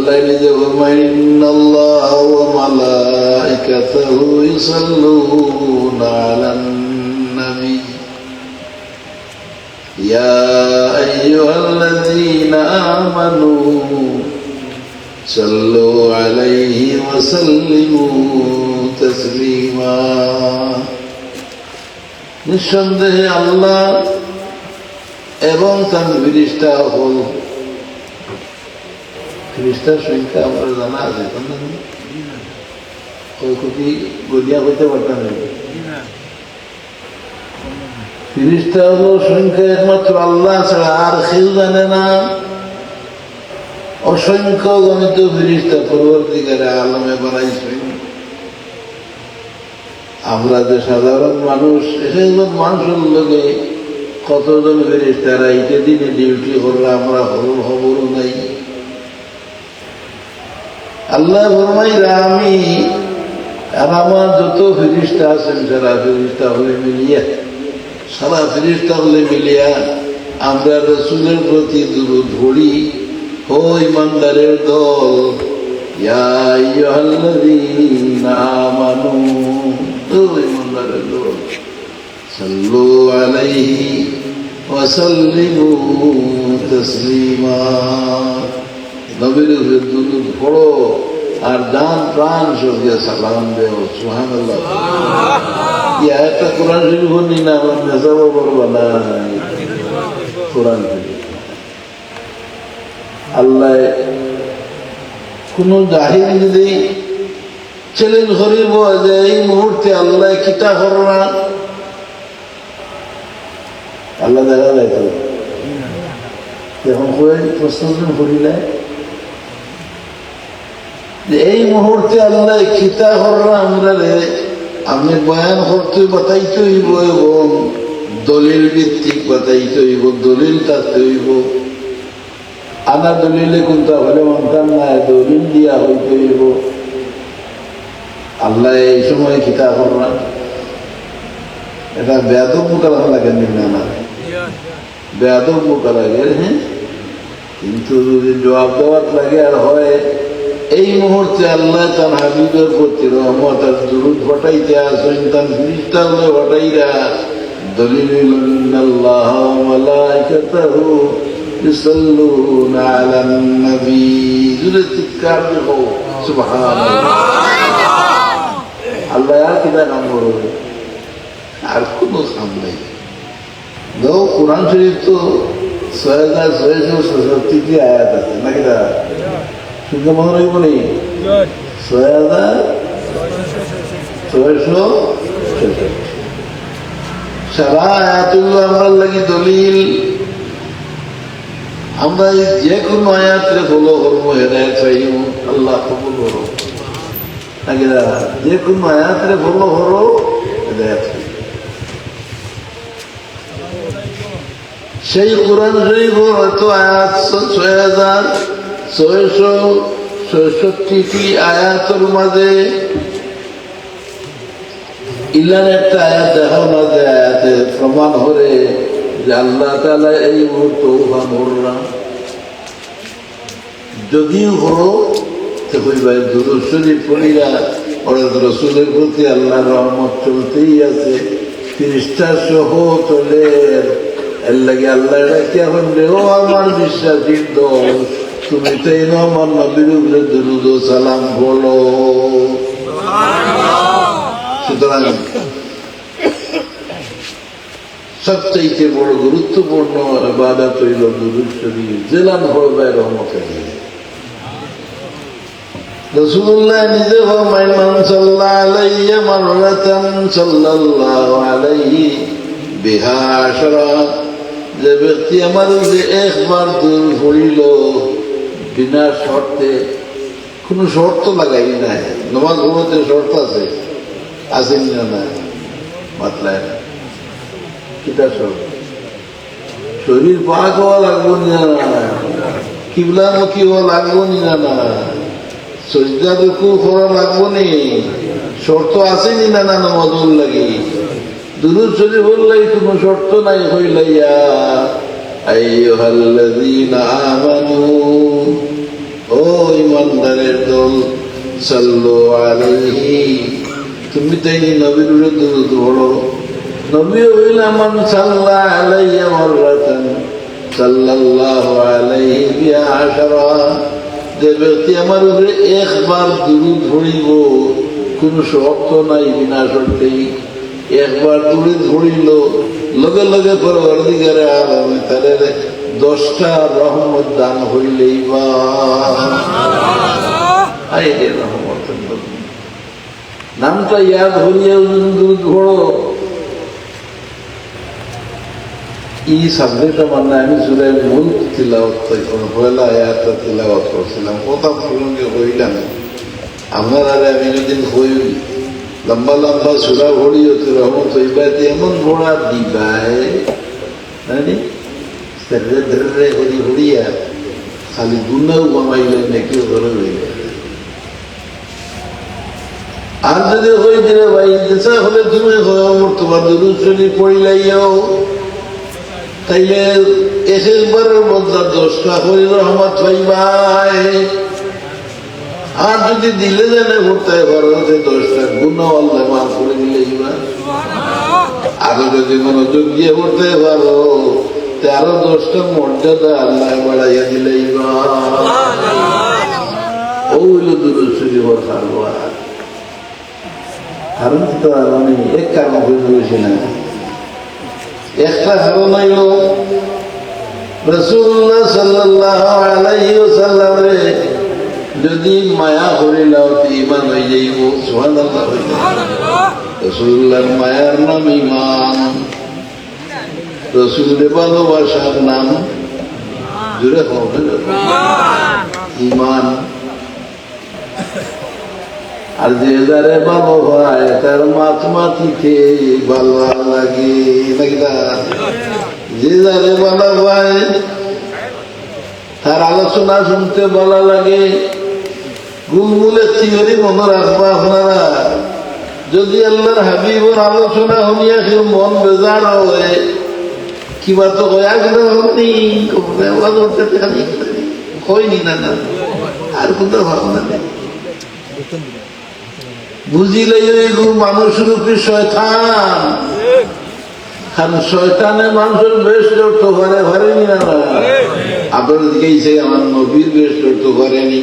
আল্লাহ নিজে ফরমায় ইন্নাল্লাহা ওয়া মালাইকাতাহু ইউসাল্লুনা আলান নবী ইয়া আইয়ুহাল্লাযীনা আমানু সাল্লু আলাইহি ওয়া সাল্লিমু তাসলিমা। নিঃসন্দেহে আল্লাহ এবং তার ফেরেশতা হল, ফেরেশতার সংখ্যা আমরা জানা আছে, ওই কোটি গলিয়া হইতে পারতাম না। ফেরেশতা হল সংখ্যা একমাত্র আল্লাহ ছাড়া আর কেউ জানে না। অসংখ্য গণিত ফেরেশতা পরবর্তীকালে আলমে বানাইছেন। আমরা যে সাধারণ মানুষ, একজন মানুষের লোকে কতজন ফেরেশতারা এইটা দিনে ডিউটি করলে আমরা খবরও নাই। আল্লাহ ফরমাইরা আমি আর আমার যত ফেরেশতা আছেন সারা ফেরেশতা হলে মিলিয়া, সারা ফেরেশতা হলে মিলিয়া আমরা রাসূলের প্রতি দুরূদ পড়ি। ও ইমানদারের দল, ইয়া আইয়ুহাল্লাযীনা আমানু, ও ইমানদারের দল, সাল্লু আলাইহি ওয়া সাল্লিমু তাসলিমা। নবীর উপরে দুরূদ পড়ো আর জান প্রাণ সরিয়ে সালাম দেও। সুবহানাল্লাহ। এই আয়াতটা কোরআন শরীফ নি না, আমরা মেজাবও পড়বা না, কোরআন শরীফ। আল্লাহ কোন জাহিল যদি চ্যালেঞ্জ করিব যে এই মুহূর্তে আল্লাহ কিতা কররা, আল্লাহ দেখা যায় তো এখন প্রশ্ন করিলে এই মুহূর্তে আল্লাহ কিতা কররা আমরা আমি বয়ান করতে বাতাইতে হইব এবং দলিল ভিত্তিক বাতাইতে হইব, দলিল থাকতে হইব। আনা দলিলে কোনটা হলে মানতাম না, দলিল দিয়া হইতে হইব। আল্লাহ এই সময় কিতা কররা, এটা বেয়াদব মুকার লাগে না, বেয়াদব মুকার লাগে। হ্যাঁ, কিন্তু যদি জবাব দেওয়ার লাগে আর হয় এই মুহূর্তে আল্লাহ তার হাবিবের প্রতি রহমত আর দুরূদ ঘটাইতে আসেন, তার ফেরেশতা হলে ঘটাইরা দলিল ইন্নাল্লাহা ওয়া মালাইকাতাহু ইউসাল্লুনা আলান নবী। জোরে চিৎকার দিও সুবহানাল্লাহ। আল্লাহ আর কিনা কাম করবে, আর কোনো কাম নেই। দেখো কোরআন শরীফ তো ৬৬৬৬ আয়াত আছে নাকি? শুনতে মনে রইব নি? ৬৬৬৬ সারা আয়াতুল্লাহ আমরা লাগি দলিল। আমরা যে কোনো আয়াতরে ফলো করবো, হেদায়েত পাইব, আল্লাহ কবুল করো নাকি? যে কোনো আয়াতরে ফলো করো, হেদায়েত পাইব। সেই কোরআন শরীফ হয়তো আয়াত ৬৬৬৬টি আয়াতের মাঝে ইলান একটা আয়াত দেখাও না, যে আয়াতে প্রমাণ করে যে আল্লাহ তাআলা এই মুহূর্তে উহা মররা যদিও হো তো কইবা দুরূদ শরীফ পড়িয়া ওরা রাসূলের প্রতি আল্লাহর রহমত চলতেই আছে, ফেরেশতা সহ চলে। এর লাগে আল্লাহ ডাকি এখন রে, ও আমার বিশ্বাসীর দল, তুমি তো এই আমার নবীর উপরে দুরূদ ও সালাম বলো। সুতরাং সবচাইতে বড় গুরুত্বপূর্ণ ইবাদত হইল দুরূদ শরীফ, জেলান হবে রহমতের। রাসূলুল্লাহ নিজে ফরমায় মান সাল্লা আলাইয়া মাররাতান সাল্লাল্লাহু আলাইহি বিহা আশরা, যে ব্যক্তি আমার যে একবার দুরূদ পড়িল বিনা শর্তে, কোনো শর্ত লাগাই নাই। নামাজ পড়তে শর্ত আছে, আসেন না মাতলায় না, কিতা শর্ত? শরীর পাক হওয়া লাগবো না, কিবলামুখী হওয়া লাগবো না, সজদা রুকু করা লাগবো নি, শর্ত আসেনি না নামাজুল লাগি। দুরূদ শরীফ বললেই কোনো শর্ত নাই। হইলাইয়া আইয়ুহাল্লাযীনা আমানু, ও ও ইমানদারের দল সাল্লু আলাইহি তুমি তাই নবীর বিরুদ্ধে দুরূদ পড়ো নবী হইলাম মান সাল্লা আলাইয়া মাররাতান সাল্লাল্লাহু আলাইহি বিহা আশারা যে ব্যক্তি আমার উপরে একবার দুরূদ পড়িব কোন শর্ত নাই বিনা শর্তেই একবার দুরূদ পড়িল লগে লগে পরবর্তীকারে আলম তাদের 10টা রহমত দান হইলেই বা আইরে রহমত নামটা ইয়াদ হইয়া দুরূদ পড়ো এই সাবজেক্টটা মানে আমি সূরা মুলক তিলাওয়াত করি পয়লা আয়াতটা তিলাওয়াত করছিলাম কথা প্রসঙ্গে হইলাম আপনার আরে আমি যেদিন হই লম্বা লম্বা সূরা পড়ি হতে রহমত হইবাতে এমন পড়া দিবায় জানি ধরে ধরে হরি হরিয়া খালি গুনাও কমাইলে নাকি ধরে হইবে আর যদি হই দিলে ভাই ইচ্ছা হলে তুমি তোমার দুরূদ শরীফ পড়িলাইও তাইলে একবারের মধ্যে 10টা করে রহমত পাইবাই আর যদি দিলে জানে পড়তে পারো 10টা গুনাহ আল্লাহ মাফ করে দিলেই বা আরো যদি মনোযোগ দিয়ে পড়তে পারো আরো 10টা মর্যাদা আল্লাহ বাড়াইয়া দিলেই বা ওইল দুরূদ শরীফের কারবার কারণ তো আমি এক কারণ বলছি না একটা কারণ হইল রাসূলুল্লাহ সাল্লাল্লাহু আলাইহি ওয়াসাল্লাম রে যদি মায়া করিলাও ঈমান হয়ে যাইব সুবহানাল্লাহ রাসূলুল্লাহর মায়ার নাম ঈমান রাসূলের ভালোবাসার নাম জুড়ে হবে ঈমান আর যে যারে ভালো হয় তার মাতমাতিকে ভালো লাগে নাকি না যে যারে ভালো হয় তার আলোচনা শুনতে ভালো লাগে গুলগুলে থিওরি মনে রাখবো আপনারা যদি আল্লাহর হাবিবের আলোচনা শুনিয়া কেউ মন বেজার হয় কিবা তো কয়া গেলে হয়নি না না আর কোনো ভাবনা নেই বুঝিলে মানুষ রূপী শয়তান কারণ শয়তানে মানুষের বেশ করতে পারে পারেনি না আপনার দিকে আমার নবীর বেশ করতে পারেনি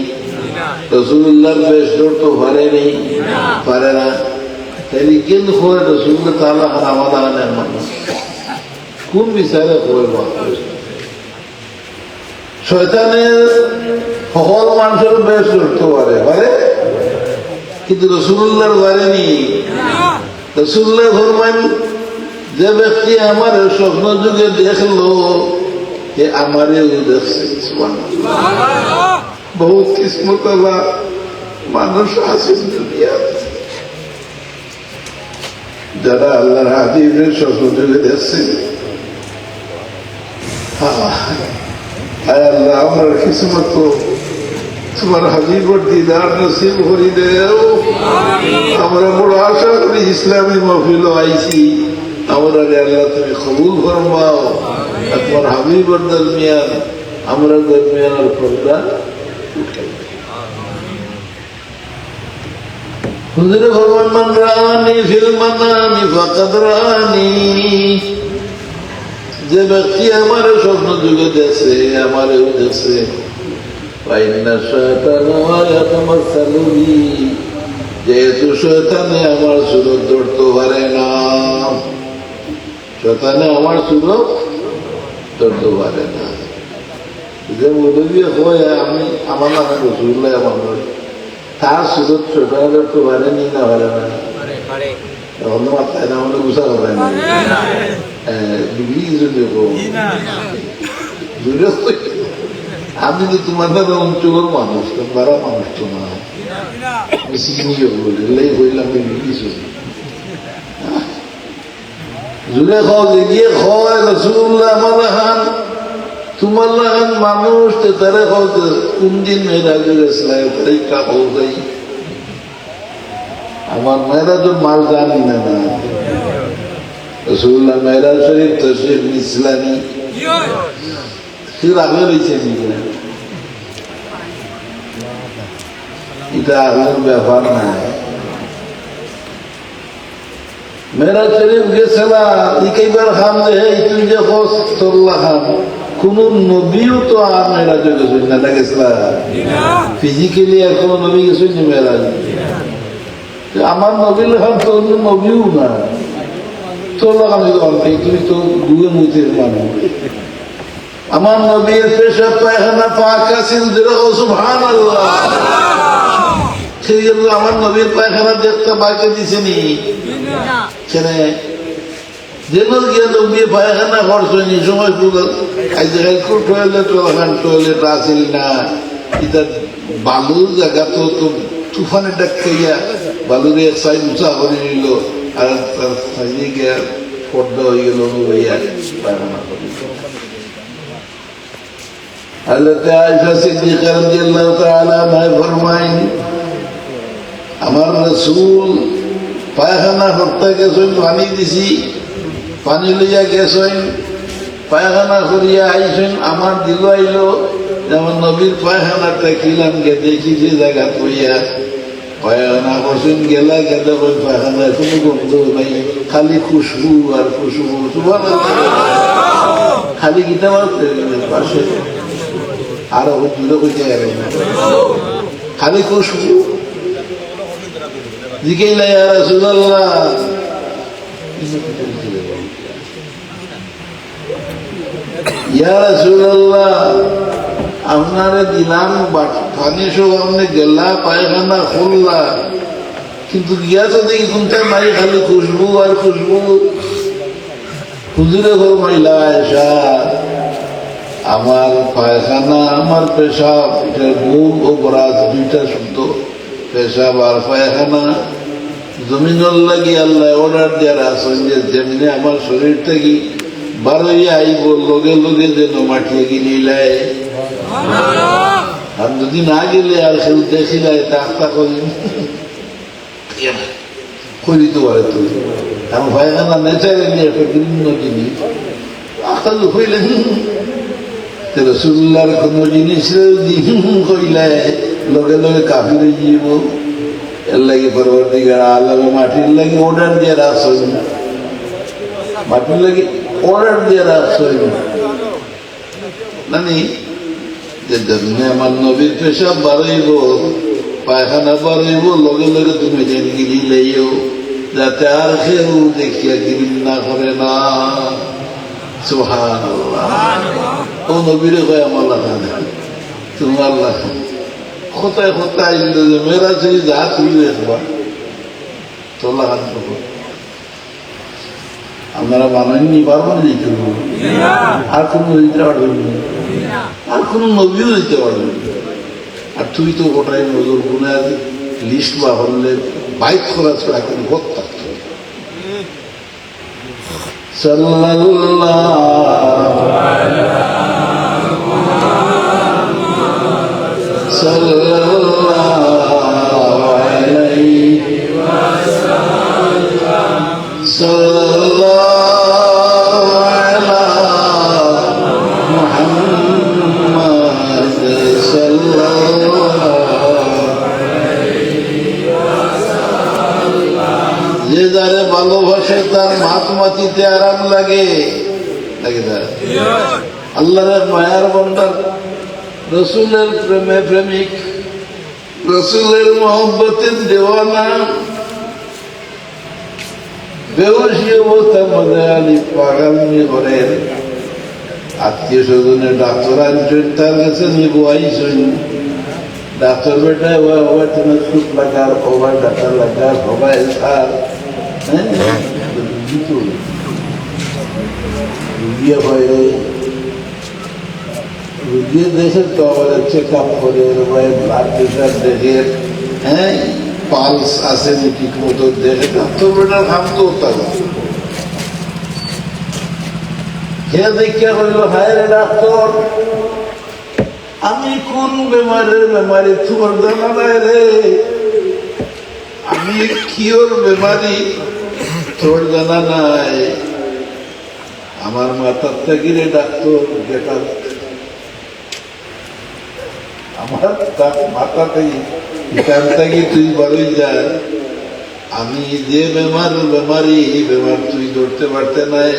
রাসূলুল্লাহর বেশ করতে পারেনি পারে না তাহলে কেন হয় রাসূলুল্লাহ তাআলা আমাদের মানুষ কোন বিচারে হয় শয়তানের সকল মানুষের বেশ করতে পারে পারে কিন্তু রাসূলুল্লাহর বারেনি রাসূলুল্লাহ ফরমান যে ব্যক্তি আমার স্বপ্ন যুগে দেখলো যে আমারে দেখছে সুবহানাল্লাহ বহুত কিসমত আল্লাহ মানুষ আছে দুনিয়াতে যারা আল্লাহর হাবিবের স্বপ্ন যুগে দেখছে আল্লাহ আমার কিসমত তোমার হাবিবর দিদার নসিব করি দেও আমরা বড় আশা করি ইসলামী মাহফিল আইছি আমরা আল্লাহ তুমি কবুল ফরমাও আর তোমার হাবিবর দরমিয়ান আমরা দরমিয়ানের পর্দা উঠাই হুজুরে ফরমান মান রানি ফিল মানামি ফাকাদ রানি যে ব্যক্তি আমার স্বপ্ন যুগে দেখছে আমারও দেখছে যেহেতু শয়তানে আমার সুরত ধরতে পারে না শয়তানে আমার সুরত ধরতে পারে না যে মুরব্বী হয় আমি আমার নামে রাসূলুল্লাহ আমার তার সুরত শয়তানে ধরতে পারেনি না পারে না এখন তো মাথায় না আমাদের গুছা হবে না ডিগ্রি যদি আমি তো তোমার দ্বারা অঞ্চলের মানুষ তোমরা মানুষ তো না বললাম কিছু জুড়ে খাও দেখিয়ে খাওয়ায় রাসূলুল্লাহ আমার লাহান তোমার লাহান মানুষ তারা খাও কোন দিন মেয়েরাজে গেছিলাম তাই খাও যাই আমার মেয়েরা তো মাল জানি না না রাসূলুল্লাহ মেরাজ শরীফ তশরিফ ইসলামী আগে রয়েছে এটা আসল ব্যাপার নাই। মেরাজ শরীফ গেছিলা ইকেবার খান তুই যে চল্লা খান কোন নবীও তো আর মেরাজে গেছুন না, গেছিলা ফিজিক্যালি আর কোন নবী গেছুন না মেরাজ? আমার নবীর খান তো অন্য নবীও না, চল্লা খান তুমি তো দুয়ে মুখের মানুষ। আমার নবীর পেশাব পায়খানা পাক আছিল, সুবহানাল্লাহ। সেই জন্য আমার নবীর পায়খানা দেখতে বাকি দিছেনি কেন? যেন গিয়ে নবী পায়খানা খরচ হয়নি সময় টয়লেট আসিল না, এটা বালুর জায়গা তো তুফানের ডাক খাইয়া বালুর এক সাইড উঁচা করে নিল আর তার সাইডে গিয়া পর্দা হয়ে গেল হইয়া পায়খানা করে। হযরত আয়েশা সিদ্দিকা রাদিয়াল্লাহু তাআলা আনহা ফরমায়েন, আমার রাসূল পায়খানা করতে গেছেন, পানি দিছি, পানি লইয়া গেছেন, পায়খানা করিয়া আইছেন, আমার দিল আইলো যেমন নবীর পায়খানাটা কিলাম গে দেখি যে জায়গা কইয়া পায়খানা করছেন, গেলা গেদা ওই পায়খানায় কোনো গন্ধ নাই, খালি খুশবু আর খুশবু। খালি গীতা পাশে আরো দূরে কইতে গেল না, খালি খুশবু। জিজ্ঞাসা ইয়া রাসূলুল্লাহ, ইয়া রাসূলুল্লাহ আপনারে দিলাম পানি সব আপনি গেলা পায়খানা খুললা, কিন্তু গিয়া তো দেখি কোনটা নাই, খালি খুশবু আর খুশবু। হুজুরে ফরমাইলা, আয়েশা আমার পায়খানা আমার পেশাব এটা গুম ও বরাত দুইটা শব্দ, পেশাব আর পায়খানা জমিনের লাগি আল্লাহ অর্ডার দেওয়ার আসেন যে যেমনি আমার শরীর থেকে বারোইয়া আইব লগে লগে যেন মাটিয়ে গিলিলায়, আর যদি না গেলে আর কেউ দেখিলায় তা করি দিতে পারে। তো আমার পায়খানা ন্যাচারালি একটা বিভিন্ন জিনিস আকাল হইলেন রাসূলুল্লাহর কোন জিনিস কইলে লগে লগে কাফির হয়ে যাব। এর লাগে পরবর্তীকার আলমে মাটির লাগে অর্ডার দিয়ে রাখছেন, মাটির লাগে অর্ডার দিয়ে রাখছেন মানে যে যেমনি আমার নবীর পেশাব বাড়াইব পায়খানা বাড়াইব লগে লগে তুমি যেন গিলি লাইও, যাতে আর কেউ দেখিয়া গিরিন না করে না। সুবহানাল্লাহ। ও নবীরে কয় আমার লাগা তোমার লাগা কোথায় কোথায় মেয়েরা সেই যা তুই দেখবা তোর লাগান করবো। আপনারা মানেননি পারবো না দিতে আর কোনো দিতে পারবেন না, আর কোনো নবীও দিতে পারবেন। আর তুই তো গোটাই নজর গুণের লিস্ট বা হলে বাইক করা ছাড়া কোনো ভোট থাকতো। যে যারে ভালোবাসে তার মাতমাতিতে আরাম লাগে, আল্লাহর মায়ার বন্দার রসুলের প্রেমে প্রেমিক, রসুলের মহব্বতের দেওয়ানা, বেউসি অবস্থা মজা আলী পাগালমি করেন। আত্মীয় স্বজনের ডাক্তার আনছেন, তার কাছে নিবো আইসেন, ডাক্তার বেটায় ওভার তোমার সুখ লাগার ওভার ডাক্তার লাগার সবাই সার রুগিয়ে হয়, রুগিয়ে দেখে তো আমাদের চেক আপ করে ব্লাড প্রেশার দেখে, হ্যাঁ পালস আছে ঠিক মতো দেখে, ডাক্তার বেটার হাম তো হে দেখিয়া কইল, হায় রে ডাক্তার আমি কোন বেমারের বেমারি তোমার জানা নাই রে, আমি কিওর বেমারি তোর জানা নাই। আমার মাথার থেকে রে ডাক্তার বেটা আমার মাথাতেই এখান থেকে তুই বড়ই যা, আমি যে বেমারি বেমার তুই ধরতে পারতে নাই,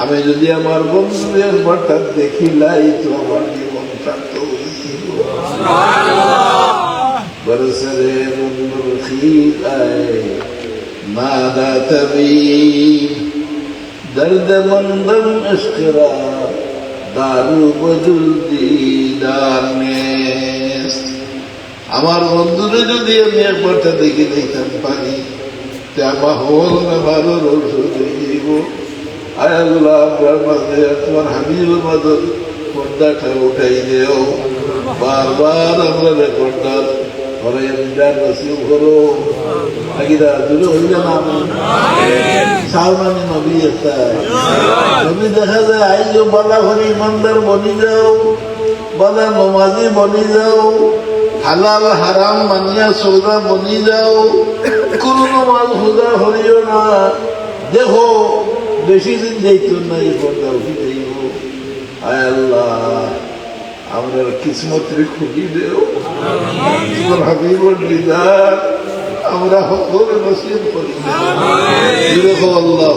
আমি যদি আমার বন্ধুদের হঠাৎ দেখিলাই তো আমার জীবনটা তো বরসরে বন্ধুর খিলায় নাদা তবীব দর্দ মন্দম ইশকরা দারু বদুল দিদার নেস্ত। আমার বন্ধুরে যদি আমি একবারটা দেখে দেখতাম পারি, আমার হল আমার ঔষধ হয়ে যাইব। আয়াল্লাহ আপনার মাঝে তোমার হাবিবের মাঝে পর্দাটা উঠাই দেও, বারবার আমরা রেকর্ডার ঘরে নসিব করো। আগিরা দূরে হইল না সালমানি নবী একটা নবী দেখা যায় আইজো বালা ঘরে ইমানদার বনি যাও, বালা নমাজি বনি যাও, হালাল হারাম মানিয়া চলরা বনি যাও, কোন নমাজ হুদা হরিও না। দেখো বেশি দিন যাইত না, এই পর্দা উঠে যাইব। আয় আল্লাহ আমরা কিসমতের খুবই দেও, হাবিবর দিদার আমরা সকলে নসিব করি। আল্লাহ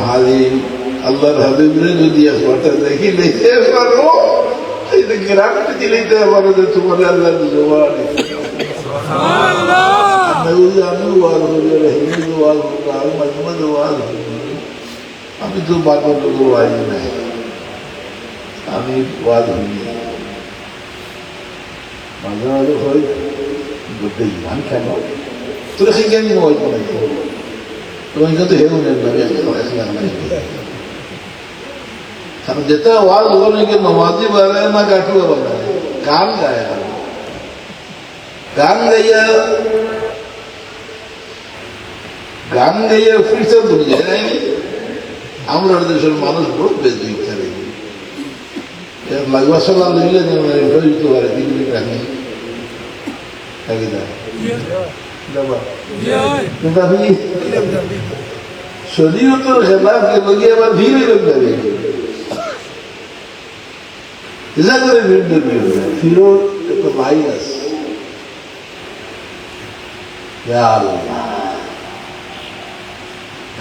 হালিম আল্লাহর হাবিবরে যদি একবারটা দেখি নিতে পারো, গ্রামে দিলেতে পারো যে তোমার আল্লাহ জবান আমি তো বাগর ওয়াজ নাই, আমি ওয়াজ হইনি মাঝে মাঝে হই বলতে ইমান কেন তোরা সেই জ্ঞানী ওয়াজ বানাই তোমার কিন্তু হেউ নেন কারণ যেটা ওয়াজ হলো কি নমাজি বানায় না গাঠুয়া বানায়, গান গায়, গান গাইয়া ফিরতে বলি যায়। আমরা দেশের মানুষ বড় বেদুই করে লাগবা সালা লইলে দিতে পারে দিল্লি রাখি শরীর তো খেলাফকে লগে আবার ভিড় যাবে যা করে ফিরো একটা ভাইরাস।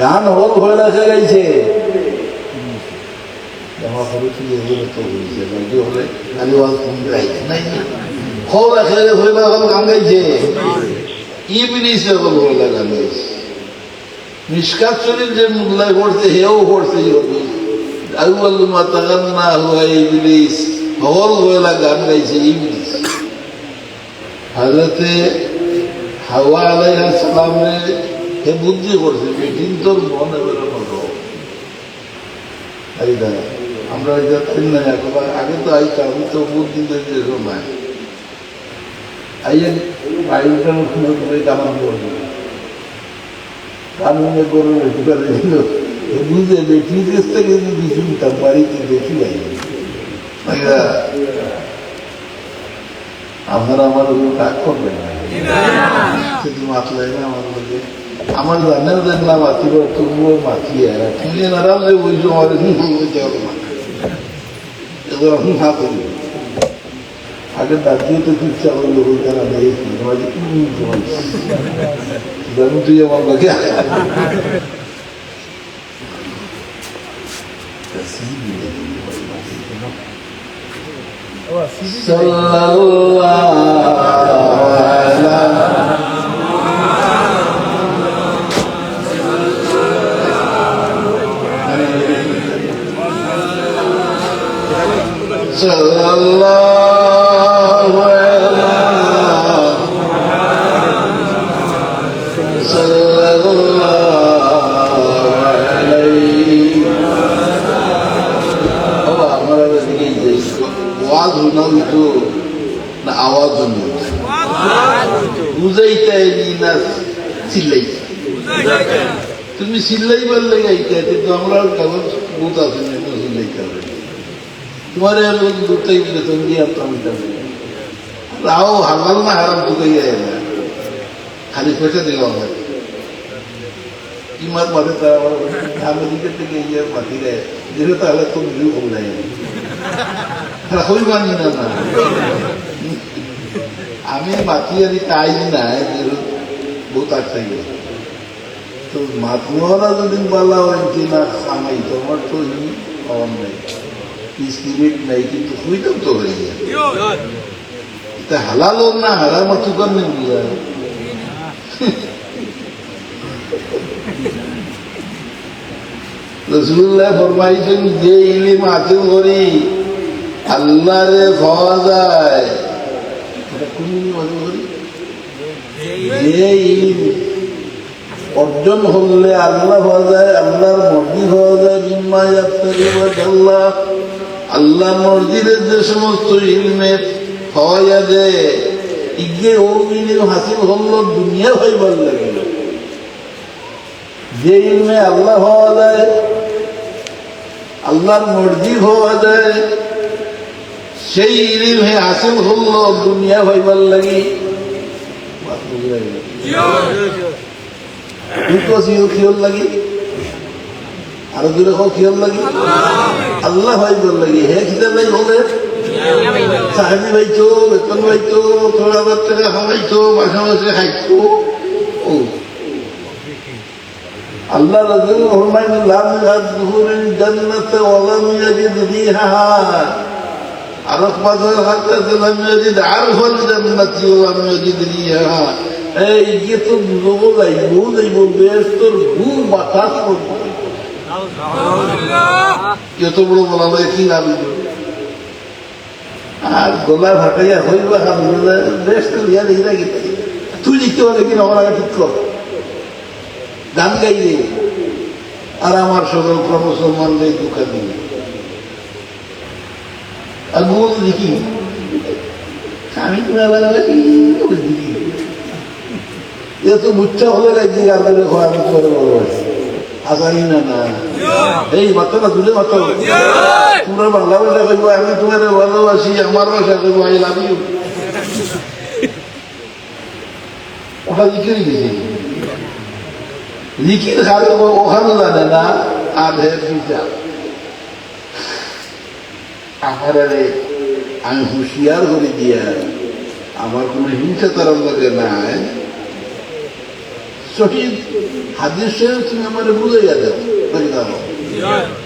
গান হল হয়ে রাখা গেছে, জামা পড়েছি এগুলো তো হয়েছে হলে খালি ওয়াজ কমতে গাইছে নাই হল রাখা হয়ে রাখা গান গাইছে, ইবলিসে হল হয়ে গান গাইছে। মিশকাত শরীফ যে মুল্লায় পড়ছে হেও পড়ছে আউয়াল মা তাগান্না হুয়া ইবলিস, হল হয়ে গান গাইছে ইবলিস। হযরতে হাওয়া আলাইহিস সালামে হে বুদ্ধি করছে বেটিন তোর মনে বেরোনো রোগ। আমরা না আগে তো আইতাম, আমি তো বুদ্ধি দিয়ে সময় আইয়া বাড়িটা কামান করবো কানুনে গরু রেখে করে দিল বুঝে বেটি দেশ থেকে যদি শুনতাম বাড়িতে বেশি আইনি আপনারা আমার ওগুলো রাগ করবেন না, শুধু মাতলাই না আমার মধ্যে আমার জানেন যে না মাতিব তবুও মাতিয়ে তুমি নারাম যে ওই সময় না করি আগে দাঁড়িয়ে তো ইচ্ছা করলো ওই তারা নেই জানি তুই আমার বাকি আওয়াজ বুঝাইতে না চিল্লাই, তুমি চিল্লাই বললে গাইতে কিন্তু আমরা কাগজ বুথ আছে চিল্লাইতে হবে তোমার দুটাই বেতন দিয়ে রাও হালাল না হারাম দুটাই যায় না, খালি পয়সা দিলাম কিমার মাঠে তারা আমেরিকা থেকে ইয়ে মাটি দেয় যেটা তাহলে তো বিরু কম নাই তারা হই মানি না না আমি মাটি আনি তাই নাই বহুত আটকে গেছে তো মাতনোয়ারা যদি বলা হয় কি না খামাই তোমার তো পাওয়ার নাই স্পিরিট নাই কিন্তু হইতাম তো হয়ে যায় এটা হালাল না হালাল মাতুকার নেই বুঝা রাসূলুল্লাহ ফরমাইছেন যে ইলম হাসিল করি আল্লাহরে পাওয়া যায় এটা কোন ইলম করি যে ইলম অর্জন হলে আল্লাহ পাওয়া যায় আল্লাহর মর্জি পাওয়া যায় বিম্মা ইয়াত্তাকিল্লাহ আল্লাহ মর্জির যে সমস্ত ইলমে পাওয়া যায় ইগে ও ইলম হাসিল হলো দুনিয়া হইবার লাগে যে ইলমে আল্লাহ হওয়া যায় আল্লাহর মর্জি হওয়া যায় সেই ইলমে হাসিল হলো দুনিয়া হইবার লাগি লাগি আরো দূরে খেয়াল লাগি আল্লাহ হইবার লাগি হে খিদার লাই হলে সাহাবি ভাইতো বেতন ভাইতো থোড়া বার টাকা খাওয়াইতো মাসে মাসে খাইতো ও আল্লাহ রাসূল ফরমাইন লা ইয়াদখুলুল জান্নাতা ওয়া লাম ইয়াজিদ রিহাহা আরফ বাজার হাতে লাম ইয়াজিদ আরফাল জান্নাতি ওয়া লাম ইয়াজিদ রিহাহা এই যে তো লোক যাইব বেস্তর গু বাতাস করবে আলহামদুলিল্লাহ এত বড় বলা হয় কি নাম আর গলা ভাটাইয়া হইবা আলহামদুলিল্লাহ বেস্তর ইয়া দিরা গিতে তুই লিখতে পারে কি আমার আগে ঠিক কর গান গাইলে আর আমার সকল মুসলমানদের দুঃখা দিবে আর গোল দেখি আমি দেখি এ তো বুচ্চা হলে রাজ্যে গানের আমি তোমার ভালোবাসি আসানি না না এই বাচ্চা না তুলে বাচ্চা তোমরা বাংলা ভাষা কইব আমি তোমার ভালোবাসি আমার ভাষা কইব আই লাভ ইউ ওটা লিখে দিয়েছি লিখির খাবে ওখানে জানে না আর আহারে আমি হুঁশিয়ার করে দিয়া আমার কোন হিংসা তার লাগে নাই সঠিক হাদিস শরীফ তুমি আমার বুঝাইয়া দেও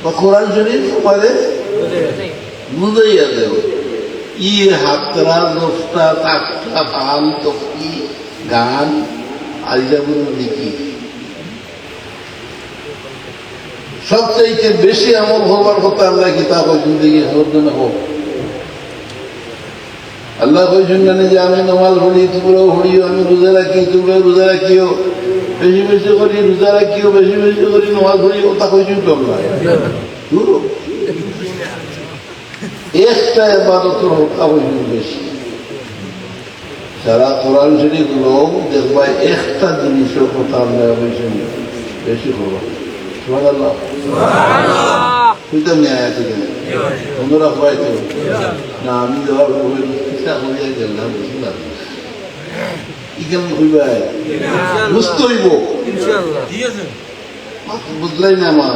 বা কোরআন শরীফ আমারে বুঝাইয়া দেও ই হাতরা দোস্তা তাকটা ভাল তফি গান আলিজাবুল লিখি সবচাইতে বেশি আমল হবার কথা আল্লাহ কিতাব জিন্দগি সর্জনে হোক আল্লাহ কইছেন না যে আমি নমাজ পড়ি তোমরাও পড়িও আমি রোজা রাখি তোমরাও রোজা রাখিও বেশি বেশি করি রোজা রাখিও বেশি বেশি করি নমাজ পড়িও তা কইছেন তো না একটা ইবাদতের হত্যা কইছেন বেশি যারা কোরআন শরীফ লোক দেখবা একটা জিনিসের কথা আল্লাহ কইছেন বেশি হলো সুবহানাল্লাহ সুবহানাল্লাহ আয়াত এখানে তোমরা হয়তো না আমি দেওয়ার কিসা হইয়া গেলাম বুঝলাম ইকেন হইবা বুঝতে হইব ইনশাআল্লাহ ঠিক আছে বুঝলাই না আমার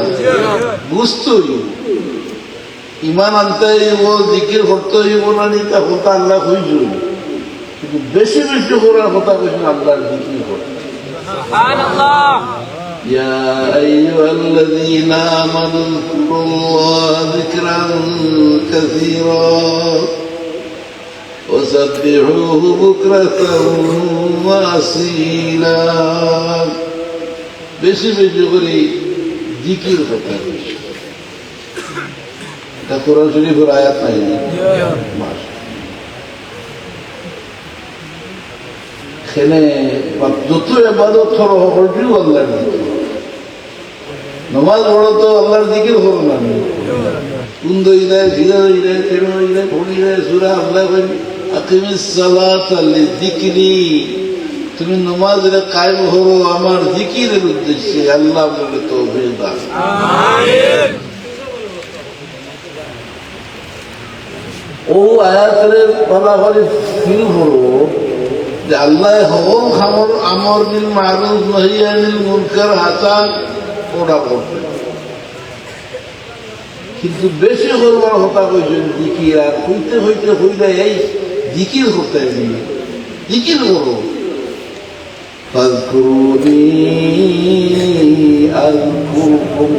বুঝতে হইব ইমান আনতে হইব জিকির করতে হইব না তা কথা আল্লাহ হইল কিন্তু বেশি বেশি করার কথা কইছেন আল্লাহর জিকির করতে সুবহানাল্লাহ يا أيها الذين آمنوا اذكروا الله ذكرا كثيرا وسبحوه بكرة وأصيلا বেশি বেশি করে জিকির করতে হবে এটা কোরআন শরীফের আয়াত নাই এখানে যত ইবাদত করো হলটিও আল্লাহর জিকির নমাজ পড়ো তো আল্লাহর জিকির করো না কুন্দ ইলায় জিরা ইলায় তেরো ইলায় ফোন ইলায় সূরা আল্লাহ বলি আকিমিস সালাতা লিযিকরি তুমি নমাজে কায়েম করো আমার জিকিরের উদ্দেশ্যে আল্লাহ বলে তৌফিক দান আমিন ও আয়াতের বলা হলে ফিল হলো যে আল্লাহ হল খামর আমর বিল মারুফ নহি আনিল মুনকার হাসান ওটা করতে, কিন্তু বেশি করবার হতা কইছেন জিকির। আর হইতে হইতে হইলে এই জিকির করতে জিকির করো। ফাযকুরুনি আযকুরকুম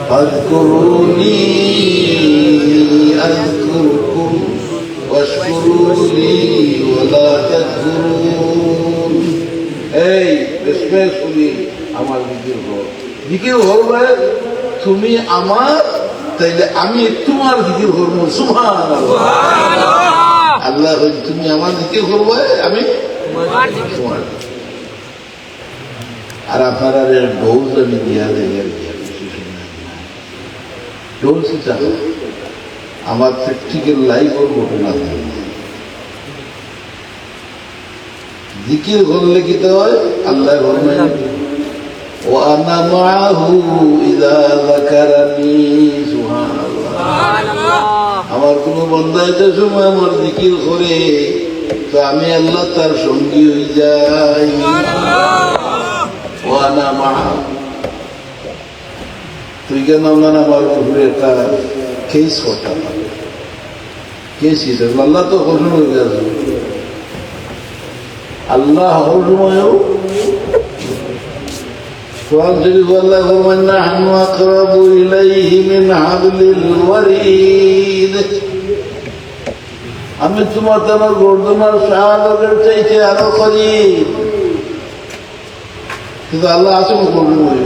ফাযকুরুনি আযকুরকুম ওয়াশকুরুনি ওয়ালা তাকফুরুন। এই স্পেশালি আমার জিকির করো। জিকির করবে তুমি আমার, তাইলে আমি তোমার জিকির করবো। সুবহানাল্লাহ। আল্লাহ তুমি আমার জিকির করবে, আমি তোমার। আর আপনারা ডোজ আমি দিয়া ডোজ চাও আমার প্র্যাকটিক্যাল লাইফের ঘটনা। জিকির করলে কি হয়? আল্লাহ ঘটনা وأنا معه إذا ذكرني سبحان الله। আমার কোন বান্দা এটা সময় আমার জিকির করে তো আমি আল্লাহ তার সঙ্গী হয়ে যাই। ওয়ানা মাহু, তুই কেন আমার উপরে একটা কেস করতে পারবে? কেস হিসেবে আল্লাহ তো ঘোষণা হয়ে গেছে। আল্লাহ হর সময়ও কোরআন শরীফ আল্লাহ ফরমান নাহনু আকরাবু ইলাইহি মিন হাবলিল ওয়ারিদ। আমি তোমার গর্দনার শাহাদাতের চাইতে আরো করিব। কিন্তু আল্লাহ আসুন করবেন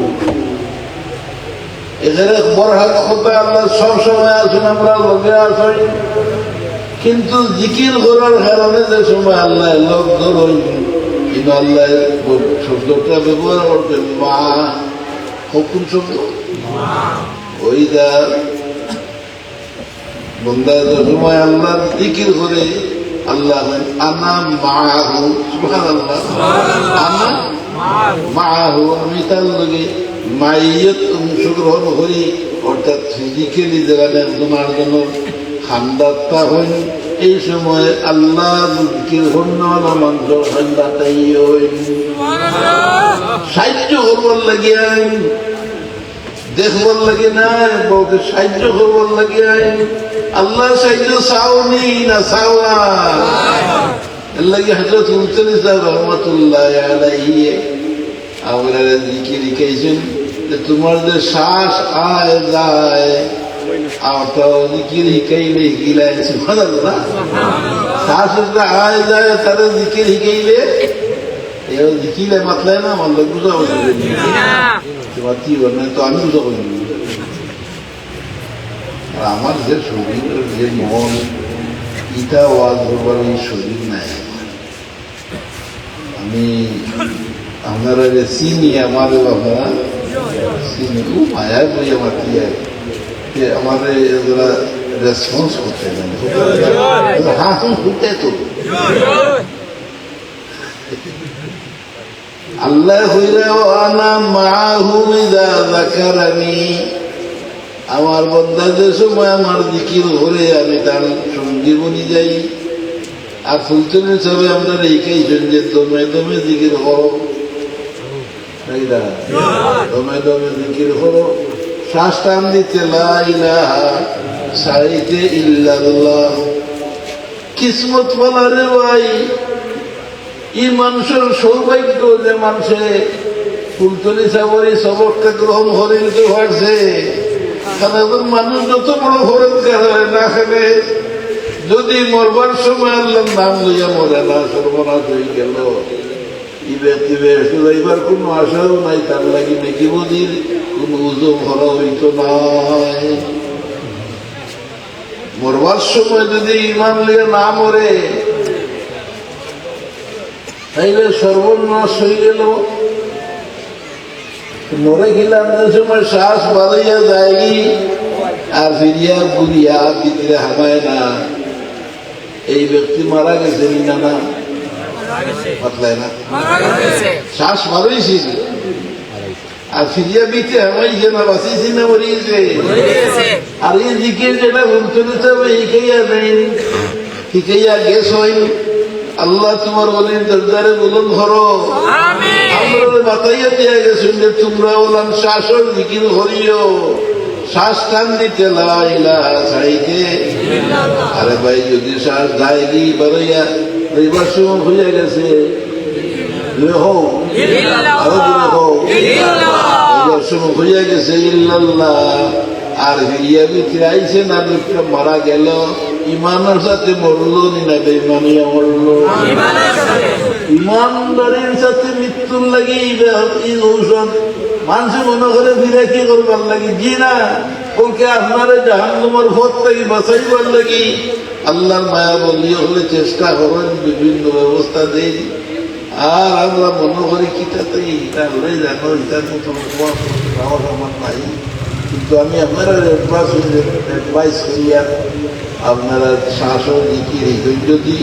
এখানে বড় হাত কথা আল্লাহ সবসময় আসুন, আমরা লগে আসই। কিন্তু জিকির করার কারণে যে সময় আল্লাহ লোক ধরই, কিন্তু আল্লাহ শব্দটা ব্যবহার করবেন মা, হুকুম শব্দ। ওই যা বন্দা যে সময় আল্লাহ জিকির করে আল্লাহ আনা মাহু, সুবহানাল্লাহ, আনা মাহু, আমি তার লগে মাইয়ত অংশগ্রহণ করি। অর্থাৎ ফিজিক্যালি যারা তোমার জন্য খান্দাত্তা হইন, এই সময় আল্লাহ জিকির হন্য মাংস খান্দাতাই হইন। সাহায্য করবার লাগে আইন, দেখবার লাগে না, বলতে সাহায্য করবার লাগে আইন। আল্লাহ সাহায্য চাওনি না চাওয়া এর লাগে হযরত মুহম্মদ সাহেব রহমাতুল্লাহ আলাইহি আমরা জিকির শিখাইছেন যে তোমার যে শ্বাস আয় যায় আওতাও জিকির শিখাইলে গিলাই। সুবহানাল্লাহ। শ্বাস আয় যায় তারা জিকির শিখাইলে এও জিকিলে মাতলায় না আমার লোক বুঝা বসে তোমার কি বলবেন তো আমি বুঝা বলি। আর আমার যে শরীর যে মন ইটা ওয়াজ করবার এই শরীর নাই। আমি আপনারা চিনি আমার আপনারা চিনি খুব মায়া বই আমার দিয়ে আমার রেসপন্স করতে হ্যাঁ শুনতে তো আল্লাহ হইলে আনা মাহু ইযা যাকারানি। আমার বান্দা যে সময় আমার জিকির করে আমি তার সঙ্গী বনি যাই। আর সুলতান হিসাবে আমরা রেখেছেন যে দমে দমে জিকির করো, দমে দমে জিকির করো। শ্বাস টান দিতে লা ইলাহা সাইতে ইল্লাল্লাহ। কিসমত বলা রে ভাই, এই মানুষের সৌভাগ্য যে মানুষে ফুলতলি সাবরি সবকটা গ্রহণ করে নিতে পারছে। কারণ মানুষ যত বড় হরৎকার হয় না খেলে যদি মরবার সময় আল্লাহ নাম লইয়া মরে না, সর্বনাশ হয়ে গেল। ই ব্যক্তি যাইবার কোনো আশাও নাই, তার লাগি নাকি বদির কোন উজব ভরা হইত নাই। মরবার সময় যদি ইমান লিয়ে না মরে তাইলে সর্বনাশ হয়ে গেল। মরে গেলাম যে সময় শ্বাস বাড়াইয়া যায় আর ফিরিয়া বুড়িয়া ভিতরে হামায় না, এই ব্যক্তি মারা গেছে না না পাতলায় না, শ্বাস বাড়াইছিল আর ফিরিয়া বিতে হামাইছে না, বাঁচিয়েছি না মরিয়েছে। আর এই দিকে যেটা ঘুরতে হবে শিখাইয়া দেন, শিখাইয়া গেছ হইন। আল্লাহ তোমার অলির দরজারে বুলন্দ করো। আমরা বাতাইয়া দিয়া গেছেন যে তোমরা ওলান শ্বাসর জিকির করিও, শ্বাস টান দিতে লা ইলাহা ছাড়িতে। আরে ভাই যদি শ্বাস যায় দি বারইয়া রইবার সময় হইয়া গেছে হইয়া গেছে ইল্লাল্লাহ আর হিয়া ভিতরে আইছে না মারা গেল ইমানের সাথে মরলো না বেঈমানিয়া মরলো। ইমানদারের সাথে মৃত্যুর লাগে এই ঔষধ মানুষ মনে করে ফিরে কি করবার লাগে জি না বলকে আপনারা জাহান্নামের পথ থেকে বাঁচাইবার লাগি আল্লাহর মায়া বলি হলে চেষ্টা করেন, বিভিন্ন ব্যবস্থা দেন। আর আমরা মনে করি কিটাতে এটা হলে জানো এটার মতো আমার নাই, কিন্তু আমি আপনারা অ্যাডভাইস করি আর আপনারা শাসন দিকে যদি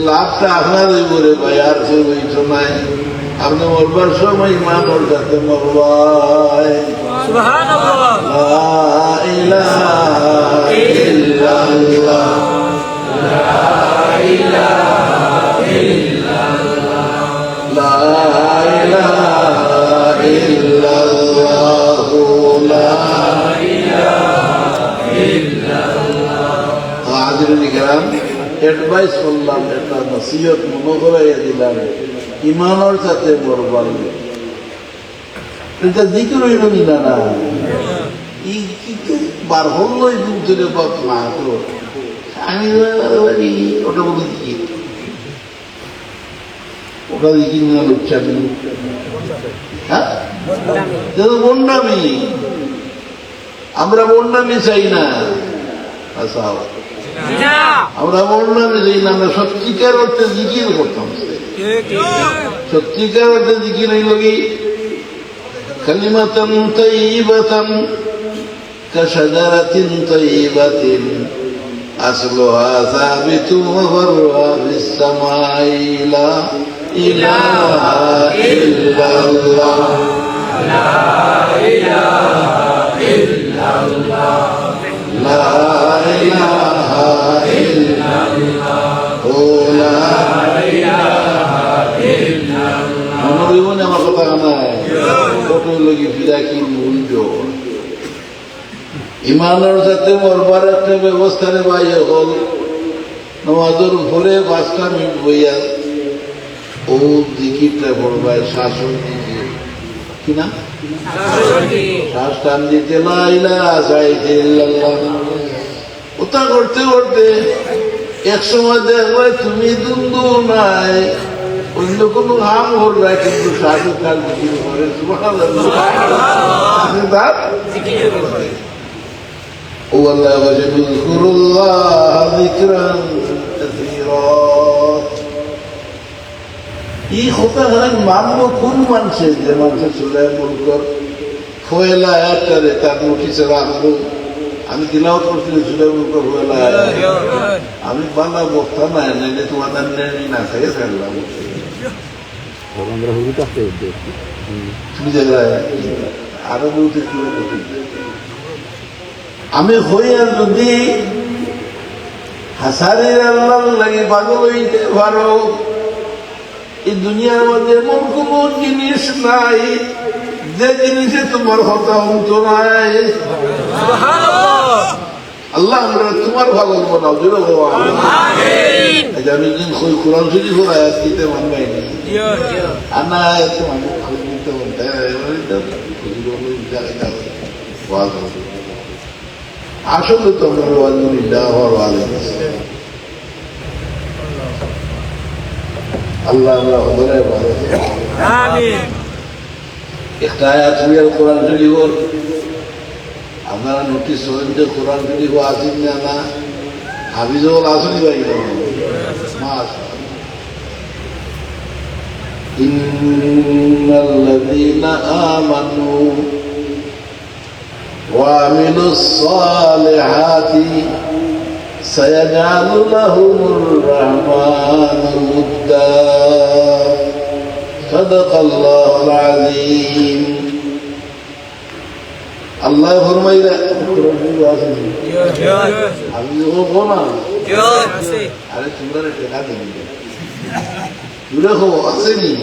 লাভটা আপনার ওই করে ভাই আর কেউ ওইটা নাই। আপনি মরবার সময় মানুষ যাতে মরবাই এডভাইস করলাম, একটা নসিহত মনে করাইয়া দিলাম, ইমানের সাথে মরবার এটা জিকির হইল না না বার হল ধরে বাপ না তো আমি ওটা বলে দিকি ওটা দিকি না লুচ্ছামি, হ্যাঁ বন্ডামি। আমরা বন্ডামি চাই না, আচ্ছা আমরা বন্ডামি চাই না, আমরা সত্যিকার অর্থে জিকির করতাম। সত্যিকার অর্থে জিকির হইল কি কালিমাতান তাইয়িবাতান কাশাজারাতিন তাইয়িবাতিন আসলুহা সাবিতুন ওয়া ফারউহা ফিস সামাই লা ইলাহা ইল্লাল্লাহ লা ইলাহা ইল্লাল্লাহ লা ইলাহা ইল্লাল্লাহ ও লা ইলাহা ইল্লাল্লাহ। আমার জীবনে আমার কথা নাই কত লাগি ফিরা কি মূল্য ইমানের সাথে মরবার একটা ব্যবস্থা রে ভাই হল নামাজের উপরে 5টা মিনিট বইয়া ও জিকিরটা পড়বায় শাসন দিকে কিনা শ্বাস টান দিতে লা ইলাহা ইল্লাল্লাহ ওটা করতে করতে এক সময় দেখবে তুমি দুন্দু নাই অন্য কোনো হাম হল না, কিন্তু শ্বাসের কাল জিকির করে ও আল্লাহ যকুরুল্লাহ যিকরান কাসীরা। এই কথা হলেন মানব কোন মানুষের যে মানুষের সুরায় মুলকর ফয়লা আয়াতটারে তার নোটিশে রাখবো। আমি তিলাওয়াত করছিলাম সুরায় মুলকর ফয়লা আয়াত, আমি বাংলা বক্তা নাই নাইলে তোমাদের না খাইয়ে ফেললাম আরো বলতে আমি হইয়া যদি হাসারের আল্লাহ লাগে পাগল হইতে পারো, এই দুনিয়ার মধ্যে এমন কোন জিনিস নাই যে জিনিসে তোমার কথা অন্ত নাই। আল্লাহ আমরা তোমার পাগল বানাও জোরে বাবা। আমি দিন কোরআন শরীফ আয়াত দিতে মানবাইনি আনা আয়াত মানুষ দিতে আসলে তো আমরা আলহামদুলিল্লাহ আল্লাহ আমরা হদরে ভালো একটা আয়াত কোরআন শরীফ আপনারা নোটিস করেন যে কোরআন শরীফ আসেন না না হাফিজুল আসেনি ভাই ইন্নাল্লাযীনা আমানু ওয়া আমিলুস সালিহাতি সায়াজআলু লাহুমুর রাহমানু উদ্দা সাদাকাল্লাহুল আযীম। আল্লাহ ফরমাইরা আমি না আরে তোমরা টেকা দেবে দেখো আসেনি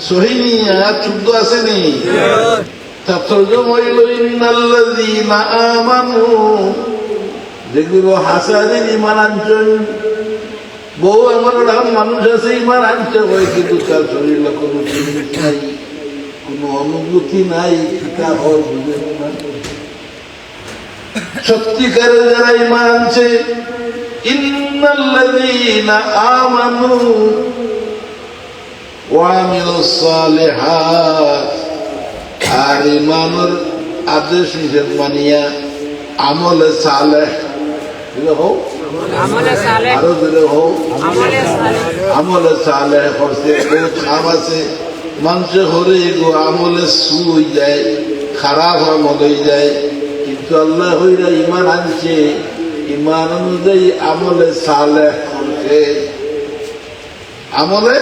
সহিনি আয়াত শুদ্ধ আসেনি তাৎপর্যম হইল ইন্নাল্লাযীনা আমানু যেগুলো হাসানের ইমান আনছেন বহু আমার মানুষ আছে ইমান আনছে হয় কিন্তু তার শরীরে কোনো জিনিস নাই কোনো অনুভূতি নাই তা হয় বুঝে না সত্যিকারের যারা ইমান আনছে ইন্নাল্লাযীনা আমানু ওয়া আমিলুস সালিহাত আর ইমানের আদেশ নিষেধ মানিয়া আমলে সালেহ হোক আরো দূরে হোক আমলে সালেহ করছে বহুত খাম আছে মানুষে হরে গো আমলে সু হয়ে যায় খারাপ আমল হয়ে যায় কিন্তু আল্লাহ হইরা ইমান আনছে ইমান অনুযায়ী আমলে সালেহ করছে আমলে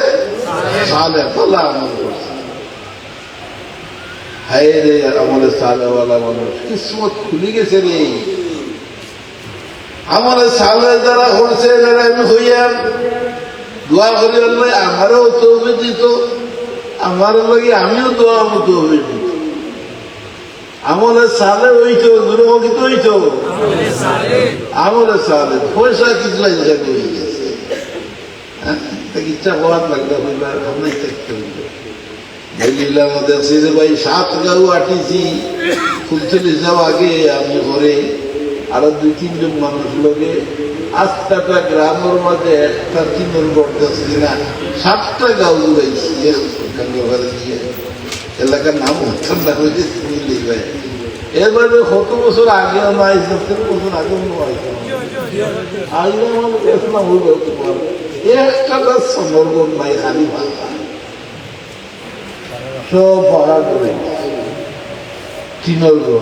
সালেহ ভালো আমল করছে হায় রে আমলে সালেহওয়ালা মানুষ কিসমত খুলে গেছে রে আমলে সালেহ যারা করছে যারা আমি হইয়া দোয়া করি আল্লাহ আমারও তৌফিক দিত আমার লাগে আমিও দোয়া মতো হয়ে দিত আমলে সালেহ হইতো দুর্মুখিত হইতো আমলে সালেহ পয়সা কিছু হয়ে গেছে হ্যাঁ ইচ্ছা হওয়ার লাগবে হইবার ভাবনাই থাকতে হইবে দেখছি যে ভাই 7 গাউ আটিছি ফুলচল্লিশ যাও আগে আমি ঘরে আরো 2-3 জন মানুষ লোকে আস্তাটা গ্রামের মাঝে একটা তিনজন করতেছি না 7টা গাউ উড়াইছি এলাকার নাম ঠান্ডা হয়েছে চিনি ভাই এবারে কত বছর আগেও নাই 70 বছর আগেও নয় আগে আমার দেখলাম হইল তোমার একটা সমর্পণ নাই খালি ভাষা সব ভাড়া করে 3 ঘর